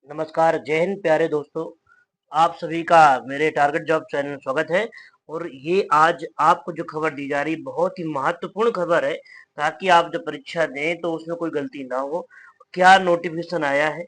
नमस्कार, जय हिंद प्यारे दोस्तों। आप सभी का मेरे टारगेट जॉब चैनल में स्वागत है। और ये आज आपको जो खबर दी जा रही बहुत ही महत्वपूर्ण खबर है, ताकि आप जब परीक्षा दें तो उसमें कोई गलती ना हो। क्या नोटिफिकेशन आया है,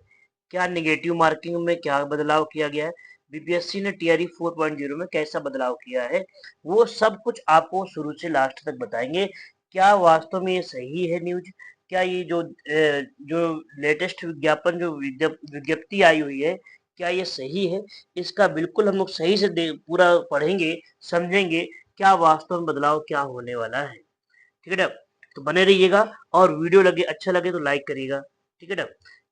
क्या नेगेटिव मार्किंग में क्या बदलाव किया गया है, बीपीएससी ने टीआरई 4.0 में कैसा बदलाव किया है, वो सब कुछ आपको शुरू से लास्ट तक बताएंगे। क्या वास्तव में ये सही है न्यूज? क्या ये जो लेटेस्ट विज्ञापन जो विज्ञप्ति आई हुई है, क्या ये सही है? इसका बिल्कुल हम लोग सही से पूरा पढ़ेंगे, समझेंगे क्या वास्तव में बदलाव क्या होने वाला है। ठीक है ना? तो बने रहिएगा, और वीडियो लगे अच्छा लगे तो लाइक करिएगा। ठीक है ना?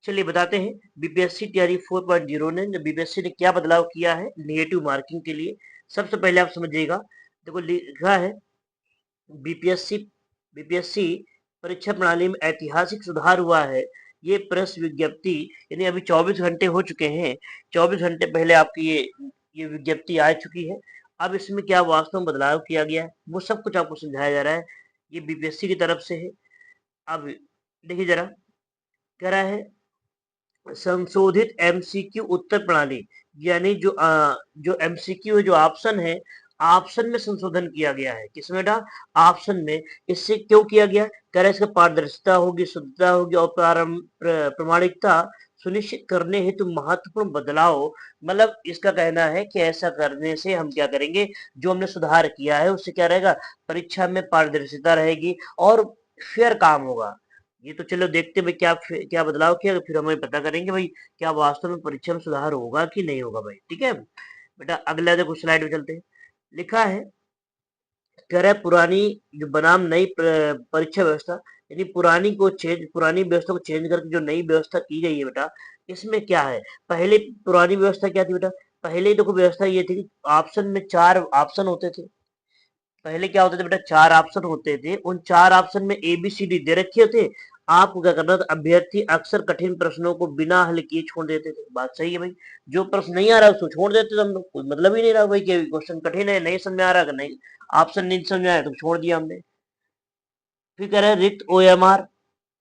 चलिए बताते हैं। बीपीएससी टीआरई 4.0 ने बीपीएससी ने क्या बदलाव किया है नेगेटिव मार्किंग के लिए। सबसे पहले आप समझिएगा, देखो लिखा है बीपीएससी बीपीएससी परीक्षा प्रणाली में ऐतिहासिक सुधार हुआ है। ये प्रेस विज्ञप्ति, यानी अभी 24 घंटे हो चुके हैं। 24 घंटे पहले आपकी ये विज्ञप्ति आ चुकी है। अब इसमें क्या वास्तव में बदलाव किया गया है, वो सब कुछ आपको समझाया जा रहा है। ये बीपीएससी की तरफ से है। अब देखिए जरा, कह रहा है संशोधित एमसीक्यू उत्तर प्रणाली, यानी जो एमसीक्यू जो ऑप्शन है, ऑप्शन में संशोधन किया गया है। किसमें बेटा? ऑप्शन में। इससे क्यों किया गया? कह रहे इसका पारदर्शिता होगी, शुद्धता होगी और प्रामाणिकता सुनिश्चित करने हेतु महत्वपूर्ण बदलाव। मतलब इसका कहना है कि ऐसा करने से हम क्या करेंगे, जो हमने सुधार किया है उससे क्या रहेगा, परीक्षा में पारदर्शिता रहेगी और फेयर काम होगा। ये तो चलो देखते भाई क्या क्या बदलाव किया, फिर हमें पता करेंगे भाई क्या वास्तव में परीक्षा में सुधार होगा कि नहीं होगा भाई। ठीक है बेटा, अगला देखो स्लाइड में चलते हैं। लिखा है, कह रहा है पुरानी जो बनाम नई परीक्षा व्यवस्था, यानी पुरानी व्यवस्था को चेंज करके जो नई व्यवस्था की गई है बेटा, इसमें क्या है? पहले पुरानी व्यवस्था क्या थी बेटा? पहले देखो व्यवस्था ये थी कि ऑप्शन में 4 ऑप्शन होते थे। पहले क्या होते थे बेटा? 4 ऑप्शन होते थे। उन 4 ऑप्शन में ए बी सी डी दे रखे होते। आपको क्या करना था? अभ्यर्थी अक्सर कठिन प्रश्नों को बिना हल किए छोड़ देते थे। बात सही है भाई। जो प्रश्न नहीं आ रहा उसको छोड़ देते थे हम लोग। कोई मतलब ही नहीं रहा भाई कि क्वेश्चन कठिन है, नहीं समझ में आ रहा, कि नहीं ऑप्शन नहीं समझ में आया तो छोड़ दिया हमने। फिर कह रहे हैं रिक्त ओएमआर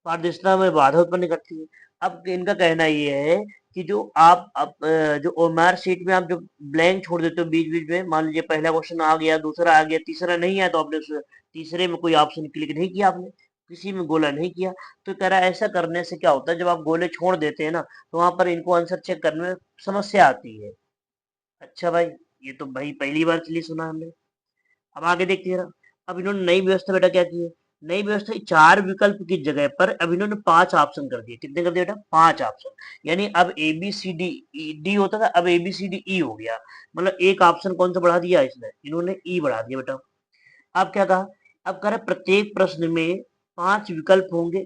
पारदर्शिता में बाधा उत्पन्न करती है। अब इनका कहना ये है कि जो जो ओएमआर शीट में आप जो ब्लैंक छोड़ देते हो बीच बीच में, मान लीजिए पहला क्वेश्चन आ गया, दूसरा आ गया, तीसरा नहीं आया, तो आपने तीसरे में कोई ऑप्शन क्लिक नहीं किया, आपने किसी में गोला नहीं किया। तो कह रहा है ऐसा करने से क्या होता है, जब आप गोले छोड़ देते हैं ना, तो वहां पर इनको आंसर चेक करने में समस्या आती है। अच्छा भाई, ये तो भाई पहली बार चलिए सुना हमने। अब आगे देखते हैं। अब इन्होंने नई व्यवस्था बेटा क्या की है? नई व्यवस्था 4 विकल्प की जगह पर अब इन्होंने 5 ऑप्शन कर दिए। कितने कर दिए बेटा? 5 ऑप्शन। यानी अब A B C D D होता था, अब A B C D E हो गया। मतलब एक ऑप्शन कौन सा बढ़ा दिया इसने? इन्होंने ई बढ़ा दिया बेटा। अब क्या कहा? अब कह रहा है प्रत्येक प्रश्न में 5 विकल्प होंगे।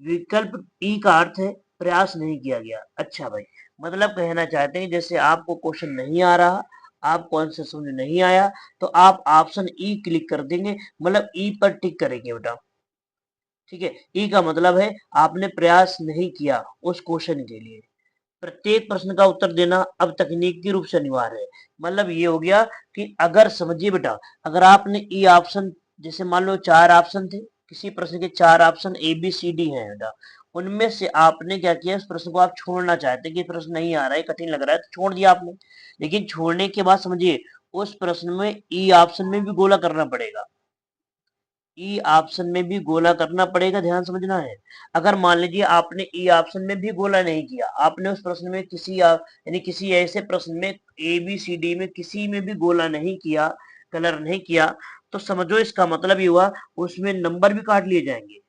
विकल्प ई का अर्थ है प्रयास नहीं किया गया। अच्छा भाई, मतलब कहना चाहते हैं जैसे आपको क्वेश्चन नहीं आ रहा, आपको आंसर समझ नहीं आया, तो आप ऑप्शन ई क्लिक कर देंगे, मतलब ई पर टिक करेंगे बेटा। ठीक है, ई का मतलब है आपने प्रयास नहीं किया उस क्वेश्चन के लिए। प्रत्येक प्रश्न का उत्तर देना अब तकनीकी रूप से अनिवार्य है। मतलब ये हो गया कि अगर समझिए बेटा, अगर आपने ई ऑप्शन, जैसे मान लो 4 ऑप्शन थे, किसी प्रश्न के 4 option A B C D हैं बेटा, उनमें से आपने क्या किया, इस प्रश्न को आप छोड़ना चाहते हैं कि प्रश्न नहीं आ रहा है, कठिन लग रहा है, तो छोड़ दिया आपने। लेकिन छोड़ने के बाद समझिए, उस प्रश्न में ई ऑप्शन में भी गोला करना पड़ेगा। ई ऑप्शन में भी गोला करना पड़ेगा, ध्यान समझना है। अगर मान लीजिए आपने ई ऑप्शन में भी गोला नहीं किया, आपने उस प्रश्न में यानी किसी ऐसे प्रश्न में ए बी सी डी में किसी में भी गोला नहीं किया, कलर नहीं किया, तो समझो इसका मतलब ये हुआ उसमें नंबर भी काट लिए जाएंगे।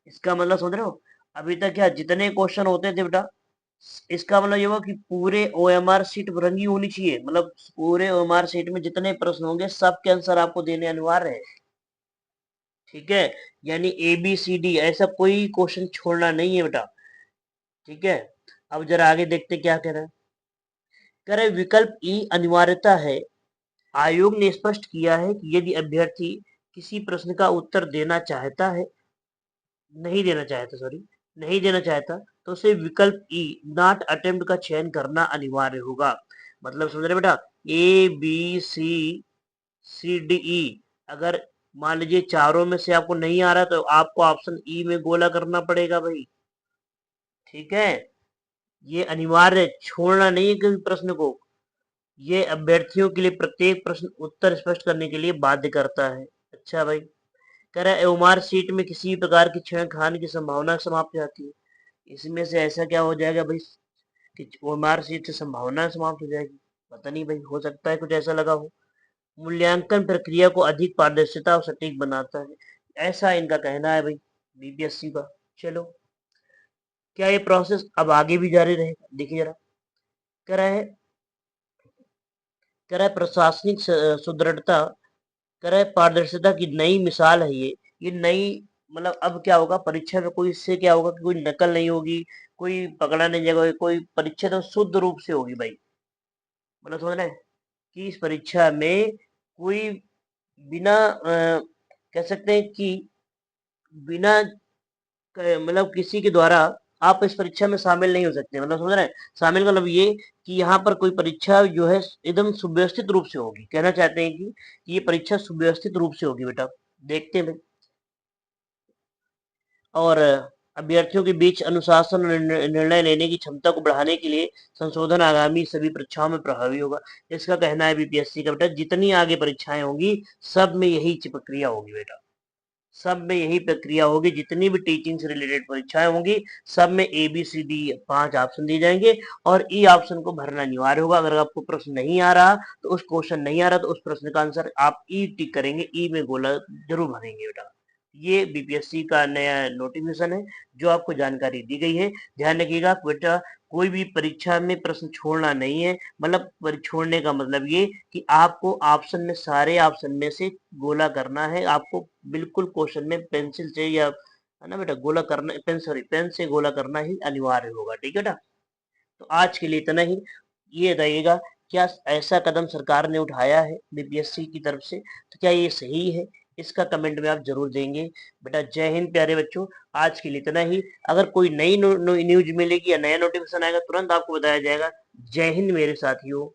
इसका मतलब समझ रहे हो? अभी तक क्या जितने क्वेश्चन होते थे बेटा, इसका मतलब ये हुआ कि पूरे ओएमआर सीट रंगी होनी चाहिए। मतलब पूरे ओएमआर सीट में जितने प्रश्न होंगे सबके आंसर आपको देने अनिवार्य है। ठीक है, यानी ए बी सी डी ऐसा कोई क्वेश्चन छोड़ना नहीं है बेटा। ठीक है, अब जरा आगे देखते क्या कह रहा है। कह रहे विकल्प ई अनिवार्यता है। आयोग ने स्पष्ट किया है कि यदि अभ्यर्थी किसी प्रश्न का उत्तर देना चाहता है, नहीं देना चाहता, सॉरी, नहीं देना चाहता, तो उसे विकल्प ई नॉट अटेम्प्ट का चयन करना अनिवार्य होगा। मतलब समझ रहे बेटा, ए बी सी सी डी ई, अगर मान लीजिए चारों में से आपको नहीं आ रहा तो आपको ऑप्शन ई में गोला करना पड़ेगा भाई। ठीक है, ये अनिवार्य छोड़ना नहीं है किसी प्रश्न को। ये अभ्यर्थियों के लिए प्रत्येक प्रश्न उत्तर स्पष्ट करने के लिए बाध्य करता है। अच्छा भाई, कह रहा है ओमार सीट में किसी प्रकार की छेड़खानी की संभावना समाप्त हो जाती है। इसमें से ऐसा क्या हो जाएगा भाई कि ओमार सीट से संभावना समाप्त हो जाएगी? पता नहीं भाई, हो सकता है कुछ ऐसा लगा हो। मूल्यांकन प्रक्रिया को अधिक पारदर्शिता और सटीक बनाता है, ऐसा इनका कहना है भाई बीपीएससी का। चलो, क्या ये प्रोसेस अब आगे भी जारी रहेगा? देखिए जरा, कह रहा है प्रशासनिक सुदृढ़ता, कह रहा है पारदर्शिता की नई मिसाल है ये नई, मतलब अब क्या होगा परीक्षा में, कोई इससे क्या होगा कि कोई नकल नहीं होगी, कोई पकड़ा नहीं जाएगा, कोई परीक्षा तो शुद्ध रूप से होगी भाई। मतलब समझ रहे हैं कि इस परीक्षा में कोई बिना कह सकते हैं कि बिना मतलब किसी के द्वारा आप इस परीक्षा में शामिल नहीं हो सकते। मतलब समझ रहे हैं, शामिल का मतलब ये कि यहाँ पर कोई परीक्षा जो है एकदम सुव्यवस्थित रूप से होगी। कहना चाहते हैं कि ये परीक्षा सुव्यवस्थित रूप से होगी बेटा। देखते हैं। और अभ्यर्थियों के बीच अनुशासन और निर्णय लेने की क्षमता को बढ़ाने के लिए संशोधन आगामी सभी परीक्षाओं में प्रभावी होगा। इसका कहना है बीपीएससी का बेटा, जितनी आगे परीक्षाएं होंगी सब में यही प्रक्रिया होगी बेटा, सब में यही प्रक्रिया होगी। जितनी भी टीचिंग से रिलेटेड परीक्षाएं होंगी सब में ABCD 5 ऑप्शन दिए जाएंगे और ई ऑप्शन को भरना अनिवार्य होगा। अगर आपको प्रश्न नहीं आ रहा तो उस क्वेश्चन नहीं आ रहा तो उस प्रश्न का आंसर आप ई टिक करेंगे, ई में गोला जरूर भरेंगे बेटा। ये बीपीएससी का नया नोटिफिकेशन है जो आपको जानकारी दी गई है। ध्यान रखिएगा बेटा, कोई भी परीक्षा में प्रश्न छोड़ना नहीं है। मतलब छोड़ने का मतलब ये कि आपको ऑप्शन में, सारे ऑप्शन में से गोला करना है। आपको बिल्कुल क्वेश्चन में पेंसिल से या है ना बेटा गोला करना, पेन से गोला करना ही अनिवार्य होगा। ठीक है बेटा, तो आज के लिए इतना ही। ये बताइएगा, क्या ऐसा कदम सरकार ने उठाया है बीपीएससी की तरफ से, तो क्या ये सही है? इसका कमेंट में आप जरूर देंगे बेटा। जय हिंद प्यारे बच्चों, आज के लिए इतना ही। अगर कोई नई न्यूज मिलेगी या नया नोटिफिकेशन आएगा तुरंत आपको बताया जाएगा। जय हिंद मेरे साथियों।